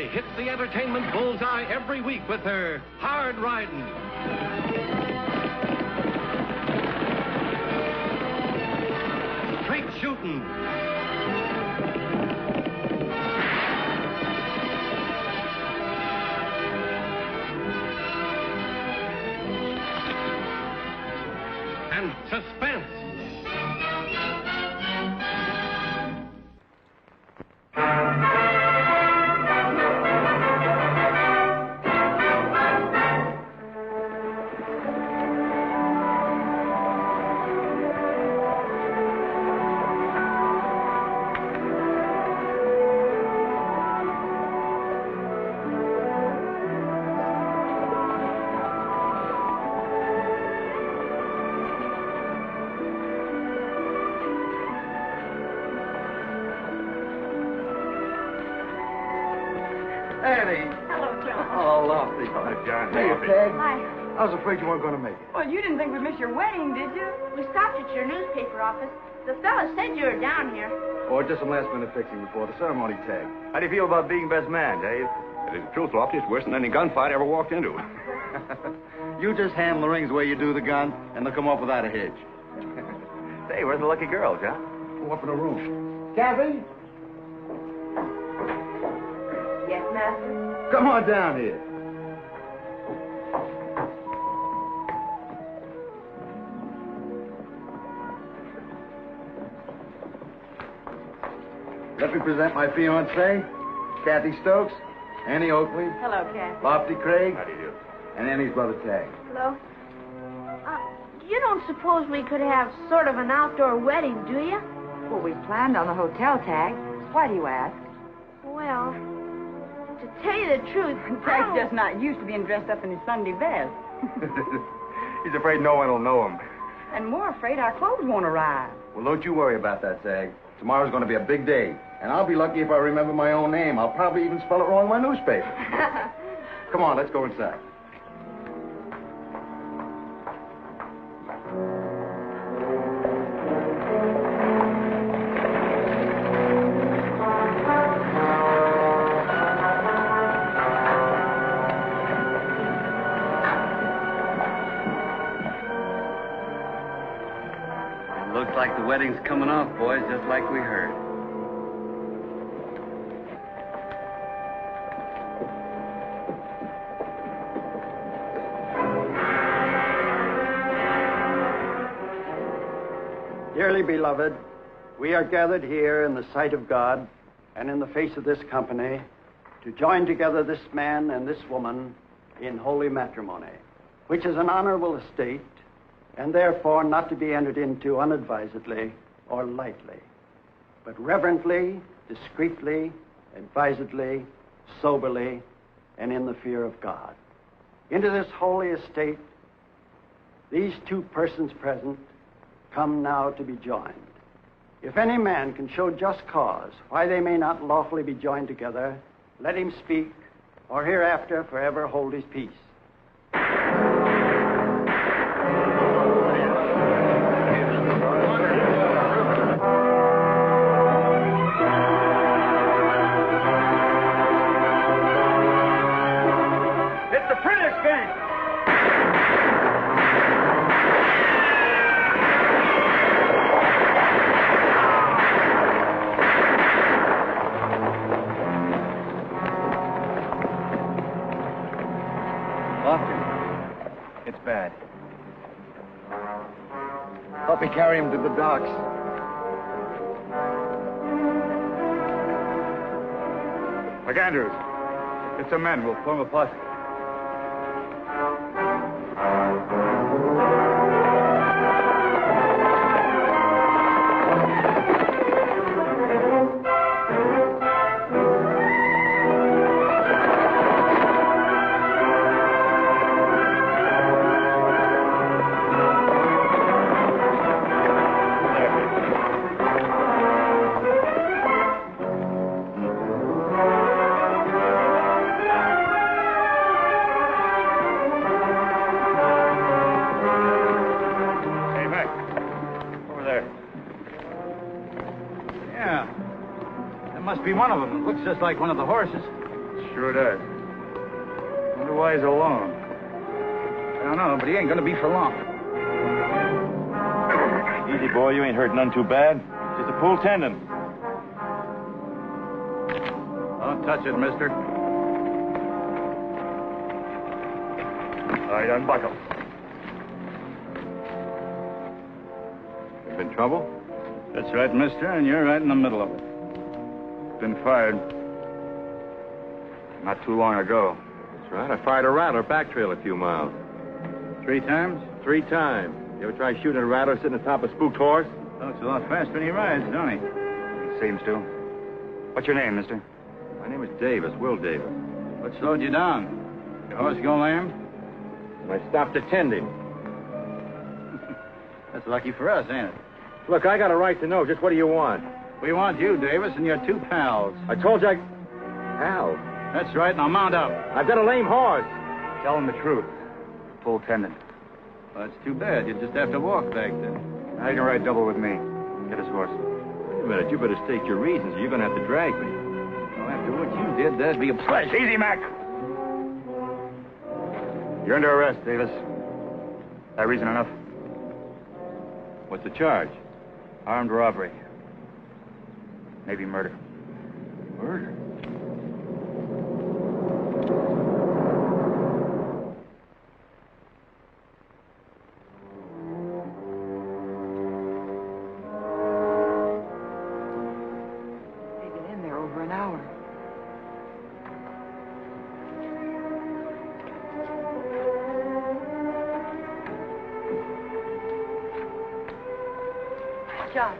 Oakley hits the entertainment bullseye every week with her Hard Riding. Straight Shooting. And Suspense. Eddie. Hello, John. Oh, Lofty. Hi, John. Hey, Peg. Hi. I was afraid you weren't going to make it. Well, you didn't think we'd miss your wedding, did you? We stopped at your newspaper office. The fella said you were down here. Or just some last-minute fixing before the ceremony tag. How do you feel about being best man, Dave? It is the truth, Lofty. It's worse than any gunfight I ever walked into. You just hand the rings where you do the gun, and they'll come off without a hitch. Say, where's the lucky girl, John? Go up in the room. Kathy? Yes, Master. Come on down here. Let me present my fiancée, Kathy Stokes, Annie Oakley, Hello, Kathy. Lofty Craig, How do you do? and Annie's brother Tag. Hello? You don't suppose we could have sort of an outdoor wedding, do you? Well, we planned on the hotel tag. Why do you ask? Well, to tell you the truth, Tag's just not used to being dressed up in his Sunday best. He's afraid no one will know him. And more afraid our clothes won't arrive. Well, don't you worry about that, Tag. Tomorrow's going to be a big day. And I'll be lucky if I remember my own name. I'll probably even spell it wrong in my newspaper. Come on, let's go inside. Looks like the wedding's coming off, boys, just like we heard. Dearly beloved, we are gathered here in the sight of God and in the face of this company to join together this man and this woman in holy matrimony, which is an honorable estate and therefore not to be entered into unadvisedly or lightly, but reverently, discreetly, advisedly, soberly, and in the fear of God. Into this holy estate, these two persons present come now to be joined. If any man can show just cause why they may not lawfully be joined together, let him speak, or hereafter forever hold his peace. It's bad. Help me carry him to the docks. McAndrews, get some men. We'll form a posse. Be one of them. It looks just like one of the horses. Sure does. Wonder why he's alone. I don't know, but he ain't gonna be for long. Easy, boy. You ain't hurt none too bad. Just a pulled tendon. Don't touch it, mister. All right, unbuckle. Been trouble? That's right, mister, and you're right in the middle of it. Been fired. Not too long ago. That's right. I fired a rattler back trail a few miles. 3 times? 3 times. You ever try shooting a rattler sitting atop a spooked horse? Talks a lot faster when he rides, don't he? He seems to. What's your name, mister? My name is Davis, Will Davis. What slowed you down? Your horse go lame? I stopped attending. That's lucky for us, ain't it? Look, I got a right to know. Just what do you want? We want you, Davis, and your 2 pals. I told you Hal. That's right, now mount up. I've got a lame horse. Tell him the truth. Full tendon. Well, that's too bad. You'd just have to walk back then. Now you can ride double with me. Get his horse. Wait a minute. You better state your reasons, or you're going to have to drag me. Well, after what you did, that'd be a pleasure. Easy, Mac. You're under arrest, Davis. That reason enough? What's the charge? Armed robbery. Maybe murder. Murder? They've been in there over an hour. John.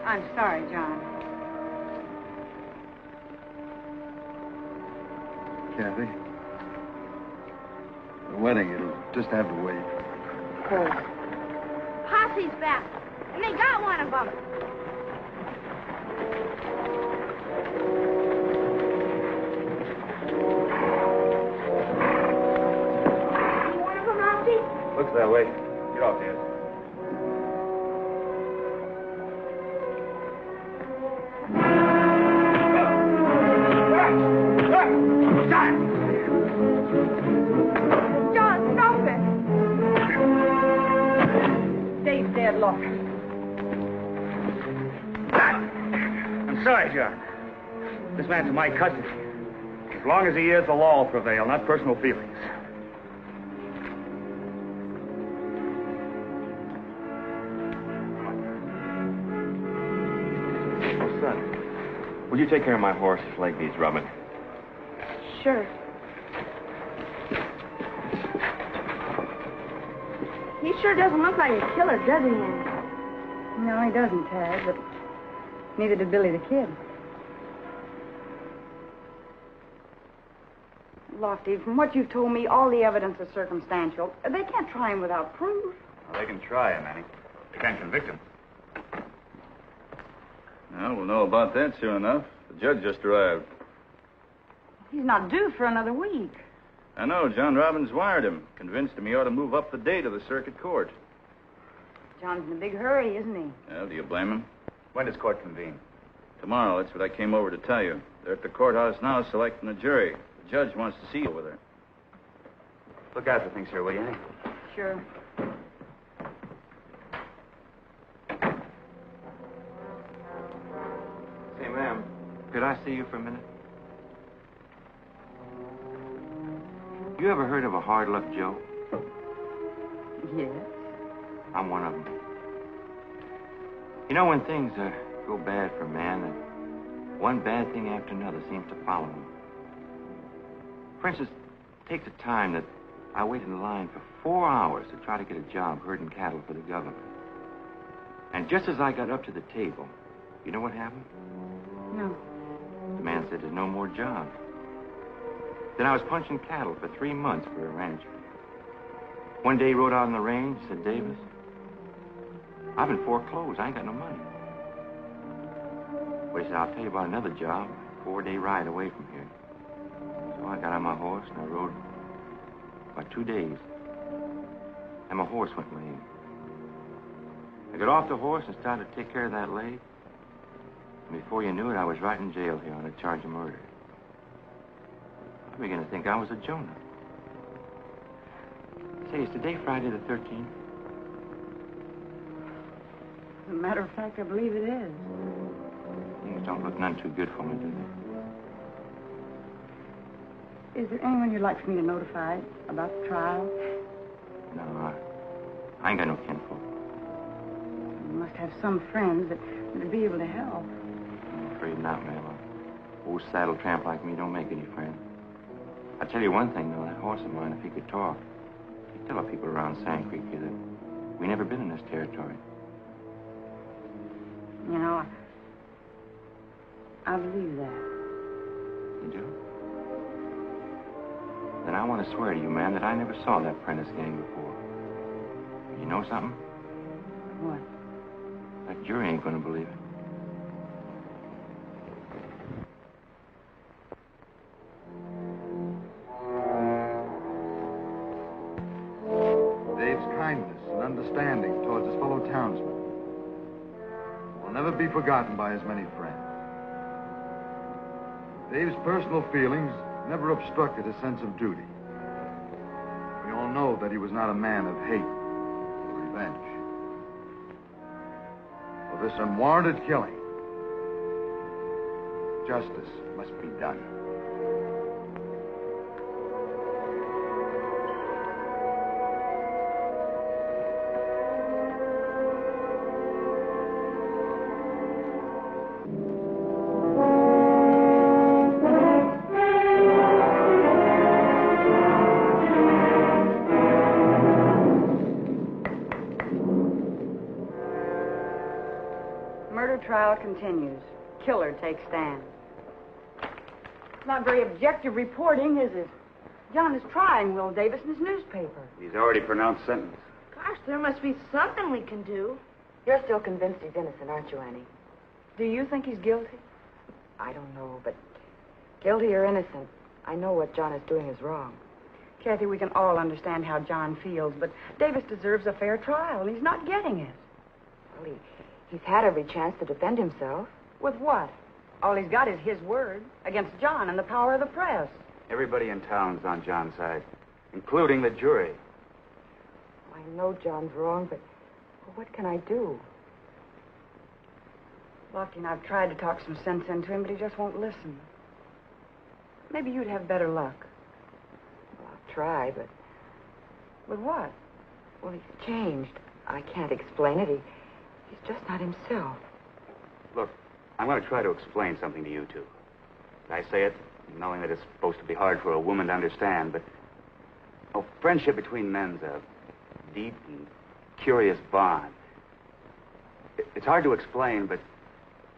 I'm sorry, John. Kathy. The wedding, it'll just have to wait. Oh. Posse's back, and they got one of them. See one of them, Posse? Looks that way. Get off here. John, stop it! Dave's dead, look. I'm sorry, John. This man's in my custody. As long as he is, the law will prevail, not personal feelings. Oh, son. Will you take care of my horse? His leg needs rubbing. Sure. He sure doesn't look like a killer, does he, Annie? No, he doesn't, Tad, but neither did Billy the Kid. Lofty, from what you've told me, all the evidence is circumstantial. They can't try him without proof. Well, they can try him, Annie. They can't convict him. Well, we'll know about that soon enough. The judge just arrived. He's not due for another week. I know. John Robbins wired him. Convinced him he ought to move up the date of the circuit court. John's in a big hurry, isn't he? Well, do you blame him? When does court convene? Tomorrow. That's what I came over to tell you. They're at the courthouse now selecting a jury. The judge wants to see you over there. Look after things here, will you, Annie? Sure. Say, ma'am, could I see you for a minute? You ever heard of a hard luck Joe? Yes. I'm one of them. You know, when things go bad for a man, one bad thing after another seems to follow him. For instance, take the time that I waited in line for 4 hours to try to get a job herding cattle for the government. And just as I got up to the table, you know what happened? No. The man said there's no more jobs. Then I was punching cattle for 3 months for a rancher. One day he rode out on the range and said, Davis, I've been foreclosed. I ain't got no money. Well, he said, I'll tell you about another job, 4-day ride away from here. So I got on my horse and I rode about 2 days. And my horse went lame. I got off the horse and started to take care of that leg. And before you knew it, I was right in jail here on a charge of murder. You were going to think I was a Jonah. Say, is today Friday the 13th? As a matter of fact, I believe it is. Things don't look none too good for me, do they? Is there anyone you'd like for me to notify about the trial? No, I ain't got no kinfolk. You must have some friends that would be able to help. I'm afraid not, ma'am. An old saddle tramp like me don't make any friends. I tell you one thing, though, that horse of mine, if he could talk, he'd tell the people around Sand Creek here that we never been in this territory. You know, I believe that. You do? Then I want to swear to you, ma'am, that I never saw that Prentice gang before. You know something? What? That jury ain't gonna believe it. Dave's kindness and understanding towards his fellow townsmen will never be forgotten by his many friends. Dave's personal feelings never obstructed his sense of duty. We all know that he was not a man of hate or revenge. For this unwarranted killing, justice must be done. Murder trial continues. Killer takes stand. Not very objective reporting, is it? John is trying Will Davis in his newspaper. He's already pronounced sentence. Gosh, there must be something we can do. You're still convinced he's innocent, aren't you, Annie? Do you think he's guilty? I don't know, but guilty or innocent, I know what John is doing is wrong. Kathy, we can all understand how John feels, but Davis deserves a fair trial, and he's not getting it. Well, he's had every chance to defend himself. With what? All he's got is his word against John and the power of the press. Everybody in town's on John's side, including the jury. I know John's wrong, but what can I do? Lofty and I've tried to talk some sense into him, but he just won't listen. Maybe you'd have better luck. Well, I'll try, but... With what? Well, he's changed. I can't explain it. He's just not himself. Look, I'm going to try to explain something to you two. I say it knowing that it's supposed to be hard for a woman to understand, but friendship between men's a deep and curious bond. It's hard to explain, but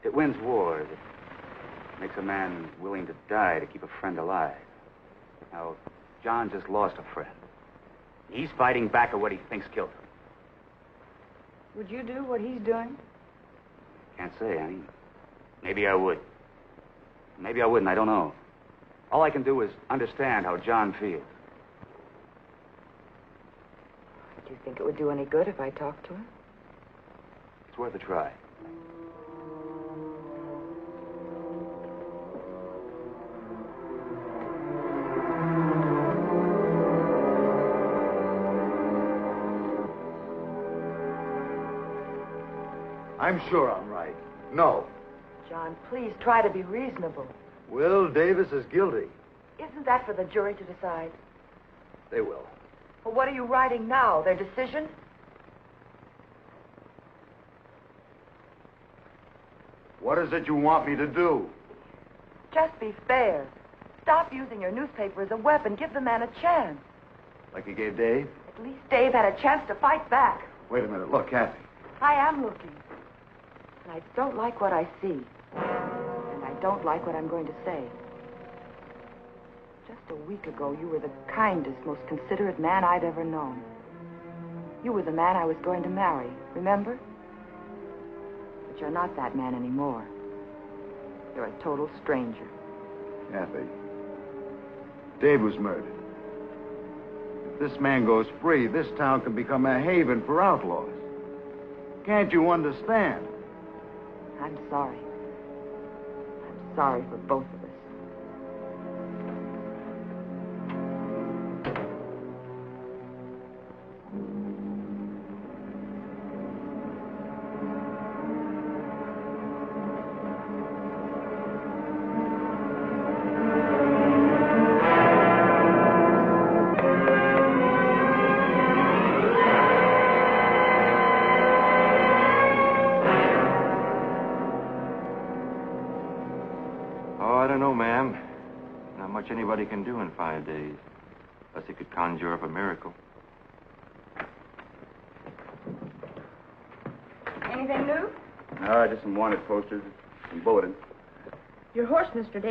it wins wars. It makes a man willing to die to keep a friend alive. Now, John just lost a friend. He's fighting back at what he thinks killed him. Would you do what he's doing? Can't say, Annie. Maybe I would. Maybe I wouldn't, I don't know. All I can do is understand how John feels. Do you think it would do any good if I talked to him? It's worth a try. I'm sure I'm right. No. John, please try to be reasonable. Will Davis is guilty. Isn't that for the jury to decide? They will. Well, what are you writing now? Their decision? What is it you want me to do? Just be fair. Stop using your newspaper as a weapon. Give the man a chance. Like you gave Dave? At least Dave had a chance to fight back. Wait a minute. Look, Kathy. I am looking. And I don't like what I see. And I don't like what I'm going to say. Just a week ago, you were the kindest, most considerate man I'd ever known. You were the man I was going to marry, remember? But you're not that man anymore. You're a total stranger. Kathy. Dave was murdered. If this man goes free, this town can become a haven for outlaws. Can't you understand? I'm sorry. I'm sorry for both of us. Not much anybody can do in 5 days, unless he could conjure up a miracle. Anything new? No, just some wanted posters and bulletin. Your horse, Mr. Davis.